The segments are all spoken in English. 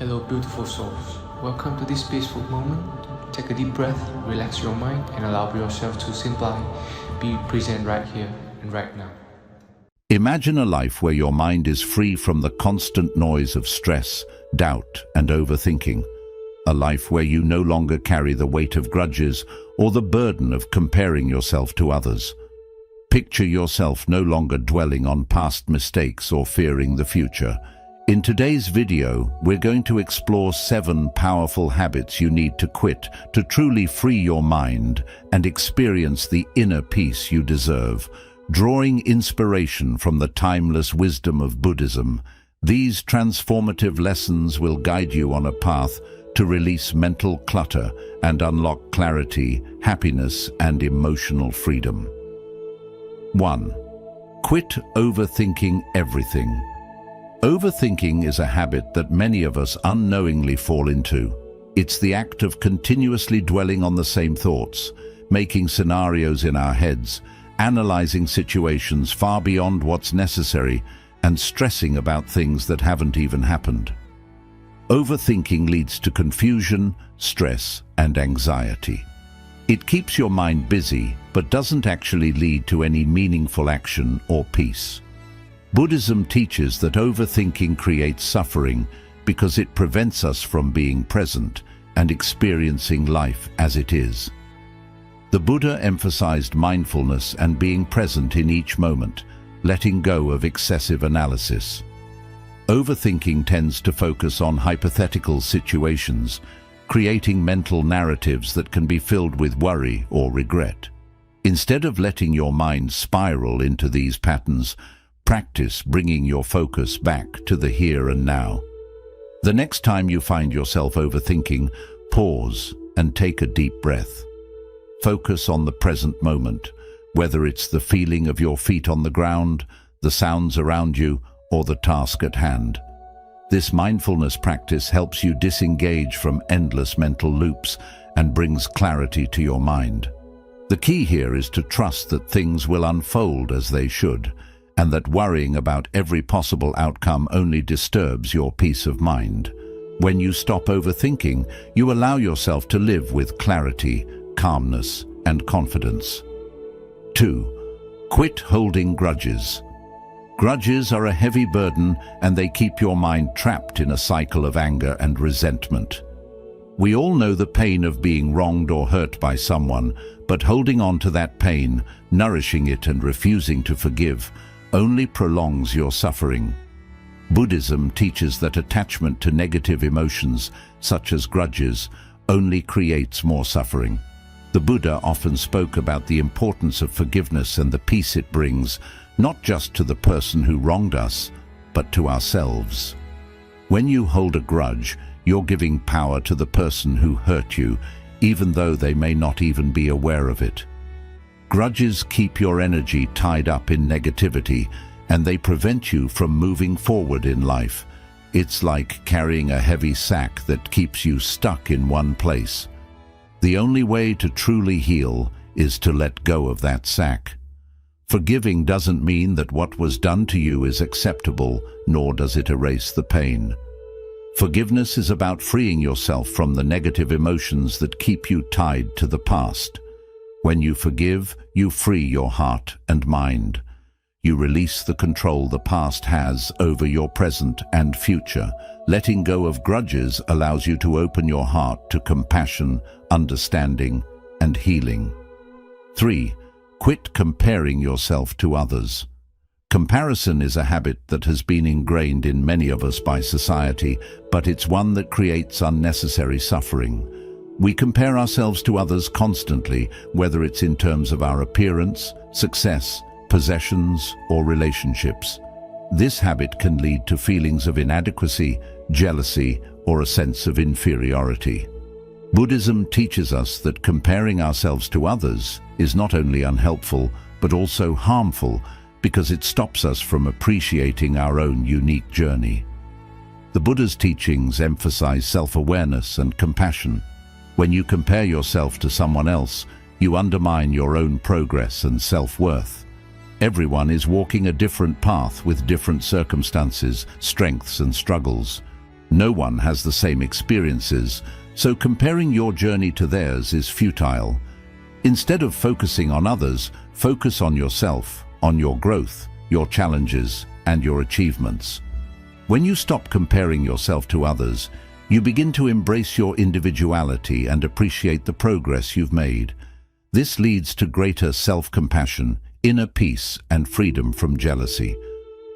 Hello beautiful souls, welcome to this peaceful moment. Take a deep breath, relax your mind and allow yourself to simply be present right here and right now. Imagine a life where your mind is free from the constant noise of stress, doubt and overthinking. A life where you no longer carry the weight of grudges or the burden of comparing yourself to others. Picture yourself no longer dwelling on past mistakes or fearing the future. In today's video, we're going to explore 7 powerful habits you need to quit to truly free your mind and experience the inner peace you deserve. Drawing inspiration from the timeless wisdom of Buddhism, these transformative lessons will guide you on a path to release mental clutter and unlock clarity, happiness, and emotional freedom. 1. Quit overthinking everything. Overthinking is a habit that many of us unknowingly fall into. It's the act of continuously dwelling on the same thoughts, making scenarios in our heads, analyzing situations far beyond what's necessary, and stressing about things that haven't even happened. Overthinking leads to confusion, stress, and anxiety. It keeps your mind busy, but doesn't actually lead to any meaningful action or peace. Buddhism teaches that overthinking creates suffering because it prevents us from being present and experiencing life as it is. The Buddha emphasized mindfulness and being present in each moment, letting go of excessive analysis. Overthinking tends to focus on hypothetical situations, creating mental narratives that can be filled with worry or regret. Instead of letting your mind spiral into these patterns, practice bringing your focus back to the here and now. The next time you find yourself overthinking, pause and take a deep breath. Focus on the present moment, whether it's the feeling of your feet on the ground, the sounds around you, or the task at hand. This mindfulness practice helps you disengage from endless mental loops and brings clarity to your mind. The key here is to trust that things will unfold as they should, and that worrying about every possible outcome only disturbs your peace of mind. When you stop overthinking, you allow yourself to live with clarity, calmness, and confidence. 2. Quit holding grudges. Grudges are a heavy burden and they keep your mind trapped in a cycle of anger and resentment. We all know the pain of being wronged or hurt by someone, but holding on to that pain, nourishing it and refusing to forgive, only prolongs your suffering. Buddhism teaches that attachment to negative emotions, such as grudges, only creates more suffering. The Buddha often spoke about the importance of forgiveness and the peace it brings, not just to the person who wronged us, but to ourselves. When you hold a grudge, you're giving power to the person who hurt you, even though they may not even be aware of it. Grudges keep your energy tied up in negativity, and they prevent you from moving forward in life. It's like carrying a heavy sack that keeps you stuck in one place. The only way to truly heal is to let go of that sack. Forgiving doesn't mean that what was done to you is acceptable, nor does it erase the pain. Forgiveness is about freeing yourself from the negative emotions that keep you tied to the past. When you forgive, you free your heart and mind. You release the control the past has over your present and future. Letting go of grudges allows you to open your heart to compassion, understanding, and healing. 3. Quit comparing yourself to others. Comparison is a habit that has been ingrained in many of us by society, but it's one that creates unnecessary suffering. We compare ourselves to others constantly, whether it's in terms of our appearance, success, possessions, or relationships. This habit can lead to feelings of inadequacy, jealousy, or a sense of inferiority. Buddhism teaches us that comparing ourselves to others is not only unhelpful, but also harmful because it stops us from appreciating our own unique journey. The Buddha's teachings emphasize self-awareness and compassion. When you compare yourself to someone else, you undermine your own progress and self-worth. Everyone is walking a different path with different circumstances, strengths and struggles. No one has the same experiences, so comparing your journey to theirs is futile. Instead of focusing on others, focus on yourself, on your growth, your challenges, and your achievements. When you stop comparing yourself to others, you begin to embrace your individuality and appreciate the progress you've made. This leads to greater self-compassion, inner peace, and freedom from jealousy.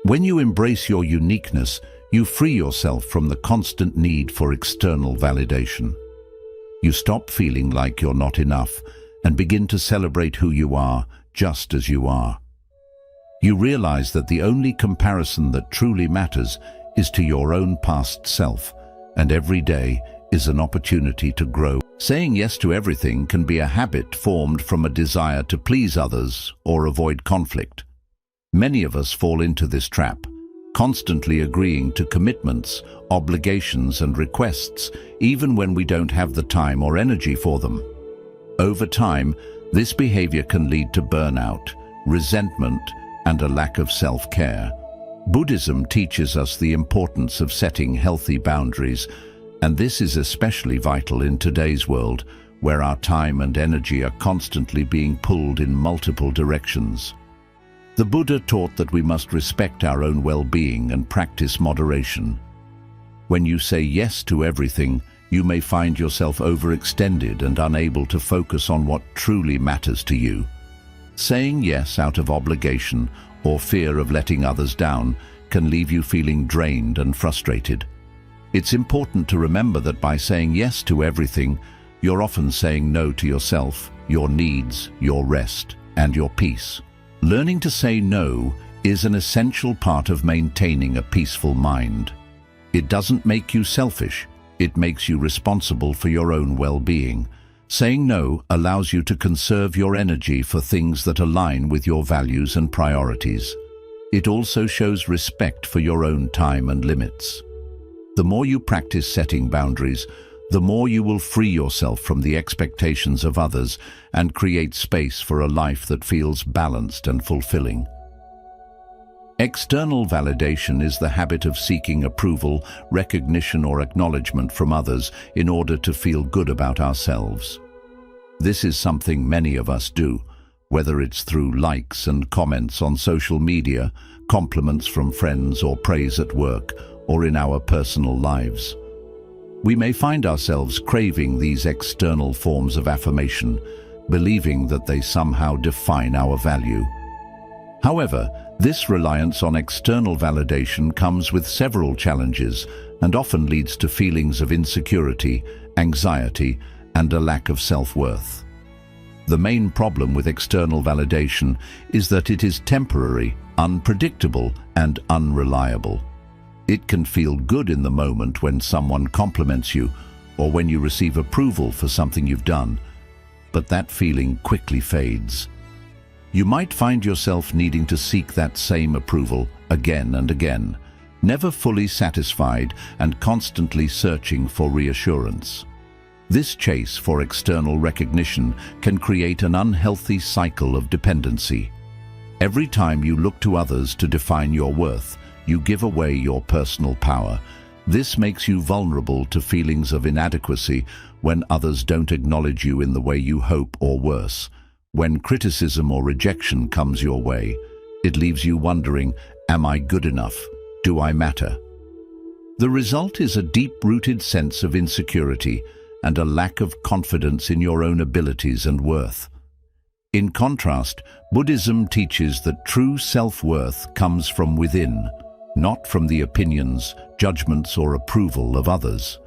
When you embrace your uniqueness, you free yourself from the constant need for external validation. You stop feeling like you're not enough and begin to celebrate who you are, just as you are. You realize that the only comparison that truly matters is to your own past self, and every day is an opportunity to grow. Saying yes to everything can be a habit formed from a desire to please others or avoid conflict. Many of us fall into this trap, constantly agreeing to commitments, obligations, and requests, even when we don't have the time or energy for them. Over time, this behavior can lead to burnout, resentment, and a lack of self-care. Buddhism teaches us the importance of setting healthy boundaries, and this is especially vital in today's world, where our time and energy are constantly being pulled in multiple directions. The Buddha taught that we must respect our own well-being and practice moderation. When you say yes to everything, you may find yourself overextended and unable to focus on what truly matters to you. Saying yes out of obligation or fear of letting others down can leave you feeling drained and frustrated. It's important to remember that by saying yes to everything, you're often saying no to yourself, your needs, your rest, and your peace. Learning to say no is an essential part of maintaining a peaceful mind. It doesn't make you selfish, it makes you responsible for your own well-being. Saying no allows you to conserve your energy for things that align with your values and priorities. It also shows respect for your own time and limits. The more you practice setting boundaries, the more you will free yourself from the expectations of others and create space for a life that feels balanced and fulfilling. External validation is the habit of seeking approval, recognition, or acknowledgement from others in order to feel good about ourselves. This is something many of us do, whether it's through likes and comments on social media, compliments from friends, or praise at work, or in our personal lives. We may find ourselves craving these external forms of affirmation, believing that they somehow define our value. However, this reliance on external validation comes with several challenges and often leads to feelings of insecurity, anxiety, and a lack of self-worth. The main problem with external validation is that it is temporary, unpredictable, and unreliable. It can feel good in the moment when someone compliments you or when you receive approval for something you've done, but that feeling quickly fades. You might find yourself needing to seek that same approval again and again, never fully satisfied and constantly searching for reassurance. This chase for external recognition can create an unhealthy cycle of dependency. Every time you look to others to define your worth, you give away your personal power. This makes you vulnerable to feelings of inadequacy when others don't acknowledge you in the way you hope, or worse, when criticism or rejection comes your way. It leaves you wondering, am I good enough? Do I matter? The result is a deep-rooted sense of insecurity and a lack of confidence in your own abilities and worth. In contrast, Buddhism teaches that true self-worth comes from within, not from the opinions, judgments, or approval of others.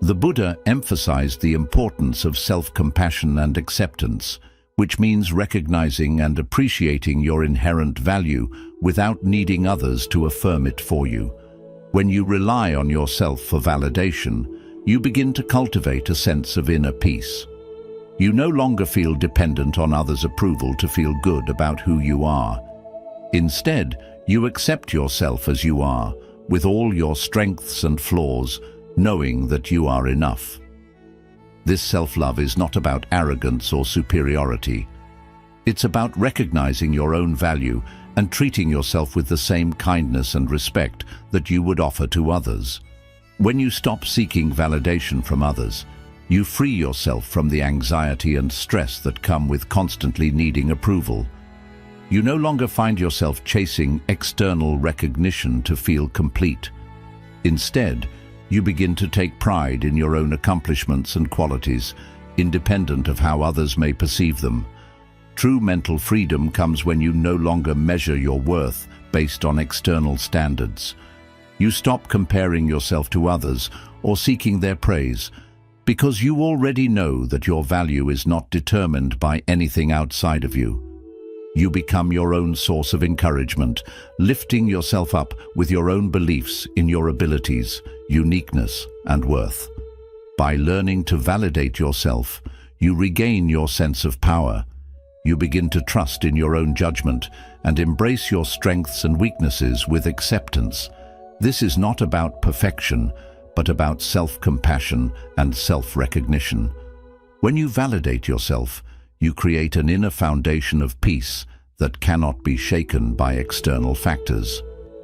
The Buddha emphasized the importance of self-compassion and acceptance, which means recognizing and appreciating your inherent value without needing others to affirm it for you. When you rely on yourself for validation, you begin to cultivate a sense of inner peace. You no longer feel dependent on others' approval to feel good about who you are. Instead, you accept yourself as you are, with all your strengths and flaws, knowing that you are enough. This self-love is not about arrogance or superiority. It's about recognizing your own value and treating yourself with the same kindness and respect that you would offer to others. When you stop seeking validation from others, you free yourself from the anxiety and stress that come with constantly needing approval. You no longer find yourself chasing external recognition to feel complete. Instead, you begin to take pride in your own accomplishments and qualities, independent of how others may perceive them. True mental freedom comes when you no longer measure your worth based on external standards. You stop comparing yourself to others or seeking their praise, because you already know that your value is not determined by anything outside of you. You become your own source of encouragement, lifting yourself up with your own beliefs in your abilities, uniqueness, and worth. By learning to validate yourself, you regain your sense of power. You begin to trust in your own judgment and embrace your strengths and weaknesses with acceptance. This is not about perfection, but about self-compassion and self-recognition. When you validate yourself, you create an inner foundation of peace that cannot be shaken by external factors.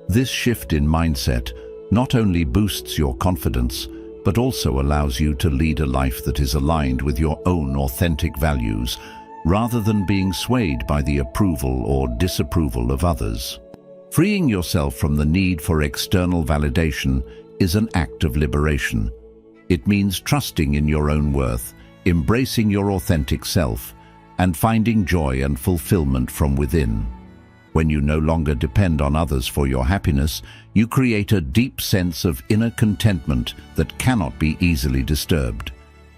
This shift in mindset not only boosts your confidence, but also allows you to lead a life that is aligned with your own authentic values, rather than being swayed by the approval or disapproval of others. Freeing yourself from the need for external validation is an act of liberation. It means trusting in your own worth, embracing your authentic self, and finding joy and fulfillment from within. When you no longer depend on others for your happiness, you create a deep sense of inner contentment that cannot be easily disturbed.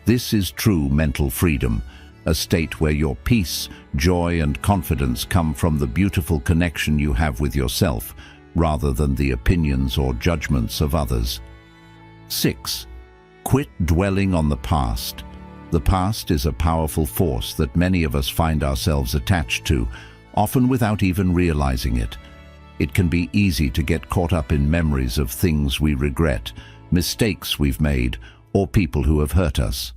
This is true mental freedom, a state where your peace, joy, and confidence come from the beautiful connection you have with yourself, rather than the opinions or judgments of others. 6. Quit dwelling on the past. The past is a powerful force that many of us find ourselves attached to, often without even realizing it. It can be easy to get caught up in memories of things we regret, mistakes we've made, or people who have hurt us.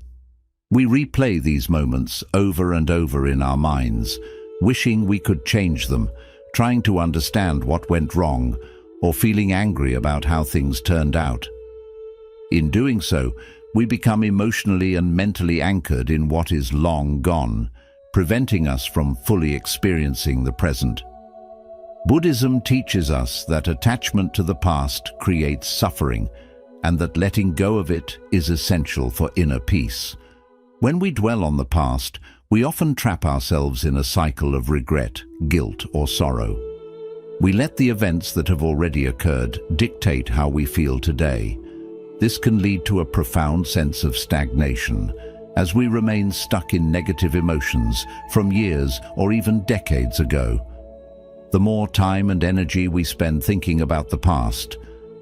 We replay these moments over and over in our minds, wishing we could change them, trying to understand what went wrong, or feeling angry about how things turned out. In doing so, we become emotionally and mentally anchored in what is long gone, preventing us from fully experiencing the present. Buddhism teaches us that attachment to the past creates suffering, and that letting go of it is essential for inner peace. When we dwell on the past, we often trap ourselves in a cycle of regret, guilt, or sorrow. We let the events that have already occurred dictate how we feel today. This can lead to a profound sense of stagnation, as we remain stuck in negative emotions from years or even decades ago. The more time and energy we spend thinking about the past,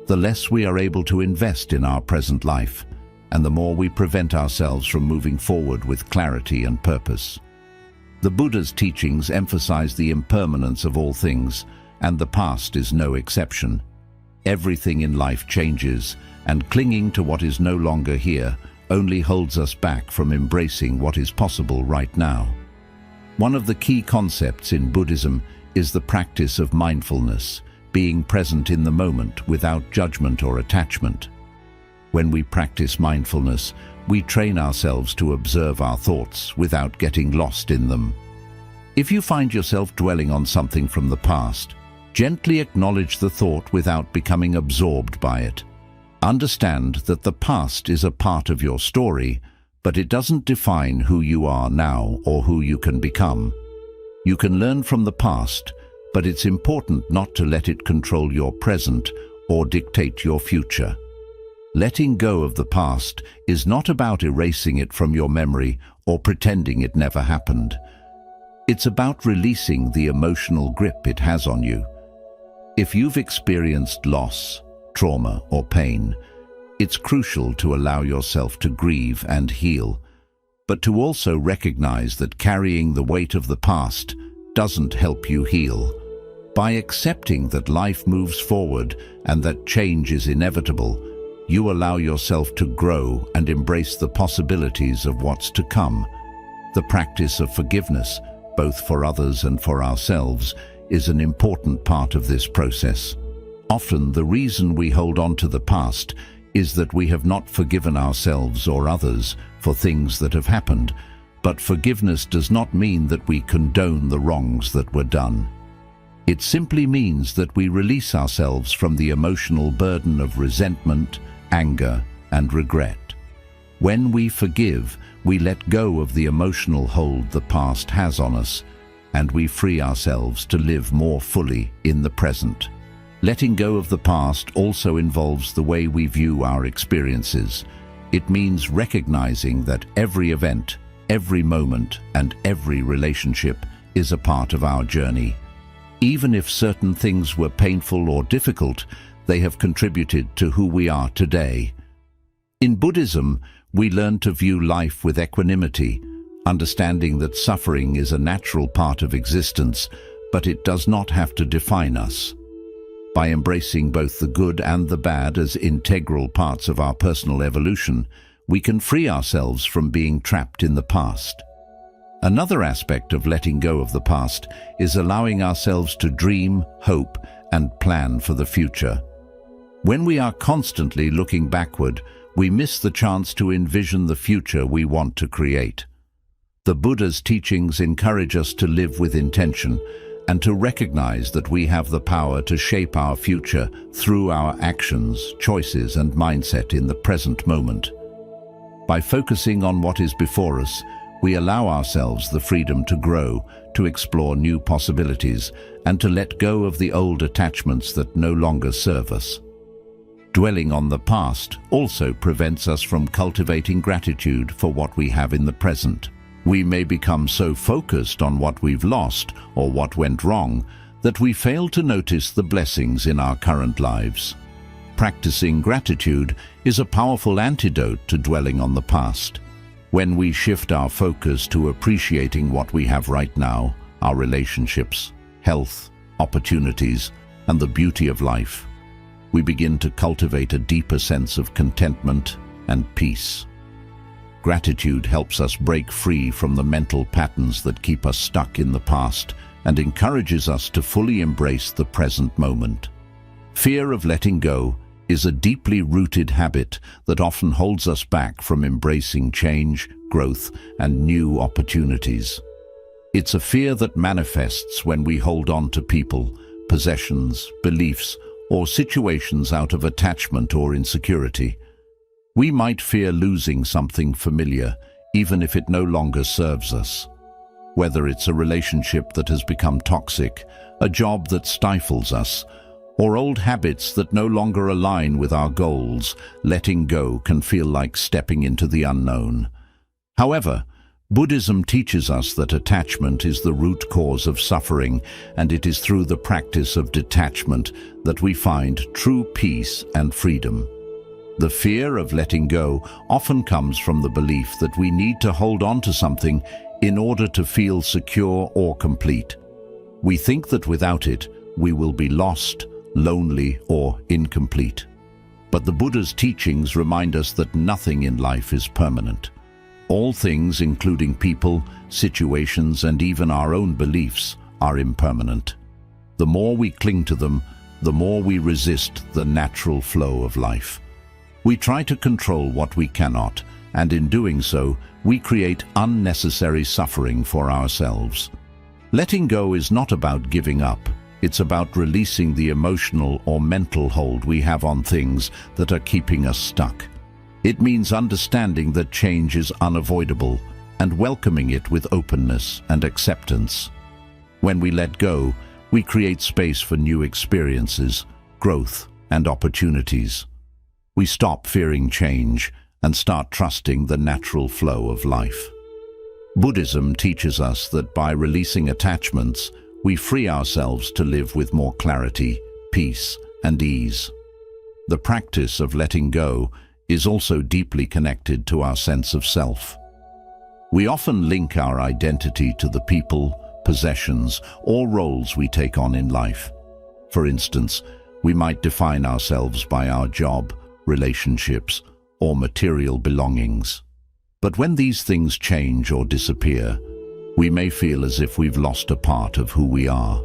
the less we are able to invest in our present life, and the more we prevent ourselves from moving forward with clarity and purpose. The Buddha's teachings emphasize the impermanence of all things, and the past is no exception. Everything in life changes, and clinging to what is no longer here only holds us back from embracing what is possible right now. One of the key concepts in Buddhism is the practice of mindfulness, being present in the moment without judgment or attachment. When we practice mindfulness, we train ourselves to observe our thoughts without getting lost in them. If you find yourself dwelling on something from the past, gently acknowledge the thought without becoming absorbed by it. Understand that the past is a part of your story, but it doesn't define who you are now or who you can become. You can learn from the past, but it's important not to let it control your present or dictate your future. Letting go of the past is not about erasing it from your memory or pretending it never happened. It's about releasing the emotional grip it has on you. If you've experienced loss, trauma, or pain, it's crucial to allow yourself to grieve and heal, but to also recognize that carrying the weight of the past doesn't help you heal. By accepting that life moves forward and that change is inevitable, you allow yourself to grow and embrace the possibilities of what's to come. The practice of forgiveness, both for others and for ourselves, is an important part of this process. Often the reason we hold on to the past is that we have not forgiven ourselves or others for things that have happened, but forgiveness does not mean that we condone the wrongs that were done. It simply means that we release ourselves from the emotional burden of resentment, anger, and regret. When we forgive, we let go of the emotional hold the past has on us, and we free ourselves to live more fully in the present. Letting go of the past also involves the way we view our experiences. It means recognizing that every event, every moment, and every relationship is a part of our journey. Even if certain things were painful or difficult, they have contributed to who we are today. In Buddhism, we learn to view life with equanimity, understanding that suffering is a natural part of existence, but it does not have to define us. By embracing both the good and the bad as integral parts of our personal evolution, we can free ourselves from being trapped in the past. Another aspect of letting go of the past is allowing ourselves to dream, hope, and plan for the future. When we are constantly looking backward, we miss the chance to envision the future we want to create. The Buddha's teachings encourage us to live with intention and to recognize that we have the power to shape our future through our actions, choices, and mindset in the present moment. By focusing on what is before us, we allow ourselves the freedom to grow, to explore new possibilities, and to let go of the old attachments that no longer serve us. Dwelling on the past also prevents us from cultivating gratitude for what we have in the present. We may become so focused on what we've lost or what went wrong that we fail to notice the blessings in our current lives. Practicing gratitude is a powerful antidote to dwelling on the past. When we shift our focus to appreciating what we have right now, our relationships, health, opportunities, and the beauty of life, we begin to cultivate a deeper sense of contentment and peace. Gratitude helps us break free from the mental patterns that keep us stuck in the past and encourages us to fully embrace the present moment. Fear of letting go is a deeply rooted habit that often holds us back from embracing change, growth, and new opportunities. It's a fear that manifests when we hold on to people, possessions, beliefs, or situations out of attachment or insecurity. We might fear losing something familiar, even if it no longer serves us. Whether it's a relationship that has become toxic, a job that stifles us, or old habits that no longer align with our goals, letting go can feel like stepping into the unknown. However, Buddhism teaches us that attachment is the root cause of suffering, and it is through the practice of detachment that we find true peace and freedom. The fear of letting go often comes from the belief that we need to hold on to something in order to feel secure or complete. We think that without it, we will be lost, lonely, or incomplete. But the Buddha's teachings remind us that nothing in life is permanent. All things, including people, situations, and even our own beliefs, are impermanent. The more we cling to them, the more we resist the natural flow of life. We try to control what we cannot, and in doing so, we create unnecessary suffering for ourselves. Letting go is not about giving up. It's about releasing the emotional or mental hold we have on things that are keeping us stuck. It means understanding that change is unavoidable and welcoming it with openness and acceptance. When we let go, we create space for new experiences, growth, and opportunities. We stop fearing change and start trusting the natural flow of life. Buddhism teaches us that by releasing attachments, we free ourselves to live with more clarity, peace, and ease. The practice of letting go is also deeply connected to our sense of self. We often link our identity to the people, possessions, or roles we take on in life. For instance, we might define ourselves by our job, relationships, or material belongings. But when these things change or disappear, we may feel as if we've lost a part of who we are.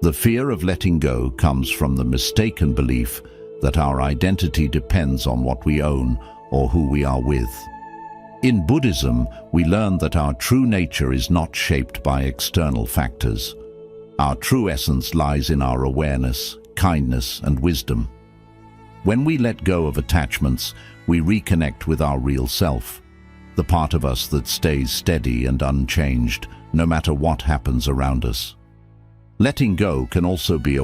The fear of letting go comes from the mistaken belief that our identity depends on what we own or who we are with. In Buddhism, we learn that our true nature is not shaped by external factors. Our true essence lies in our awareness, kindness, and wisdom. When we let go of attachments, we reconnect with our real self, the part of us that stays steady and unchanged, no matter what happens around us. Letting go can also be a